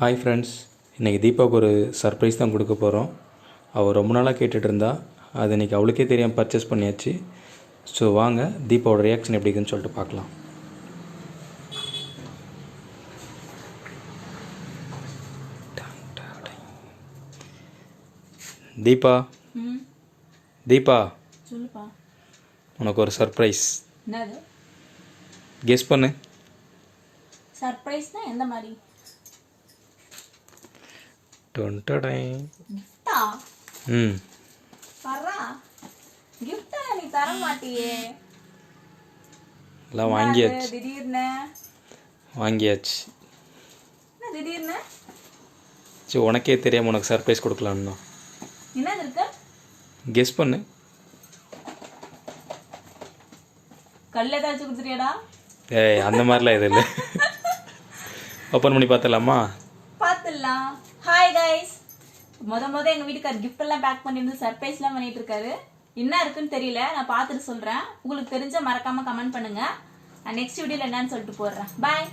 Hi friends, இன்றைக்கி தீபாவுக்கு ஒரு surprise தான் கொடுக்க போகிறோம். அவள் ரொம்ப நாளாக கேட்டுட்டு இருந்தா. அது இன்றைக்கி அவளுக்கே தெரியாமல் பர்ச்சேஸ் பண்ணியாச்சு. ஸோ வாங்க தீபாவோட ரியாக்ஷன் எப்படி இருக்குன்னு சொல்லிட்டு பார்க்கலாம். தீபா தீபா சொல்லுப்பா. உனக்கு ஒரு சர்ப்ரைஸ். என்னது கெஸ் பண்ணு. சர்ப்ரைஸ்னா எந்த மாதிரி? கிஃப்டா? பரா கிஃப்டா நீ தர மாட்டியே. எல்லாம் வாங்கியாச்சு. திடீர்னு வாங்கியாச்சு. என்ன திடீர்னு? சரி, உனக்கே தெரியாமல் உனக்கு சர்ப்ரைஸ் கொடுக்கலான்னு. என்னது இருக்கு? கெஸ் பண்ணு. கல் ஏதாச்சும் கொடுத்துறியாடா? ஏய், அந்த மாதிரிலாம் எதுவும் இல்லை. ஓப்பன் பண்ணி பார்த்துடலாமா? பார்த்துடலாம். ஹாய் கைஸ், எங்கள் வீட்டுக்கார் கிஃப்ட் எல்லாம் பேக் பண்ணிருந்து சர்ப்ரைஸ்லாம் பண்ணிட்டு இருக்காரு. என்ன இருக்குன்னு தெரியல, நான் பார்த்துட்டு சொல்கிறேன். உங்களுக்கு தெரிஞ்ச மறக்காம கமெண்ட் பண்ணுங்க. நான் நெக்ஸ்ட் வீடியோவில் என்னன்னு சொல்லிட்டு போடுறேன். பாய்.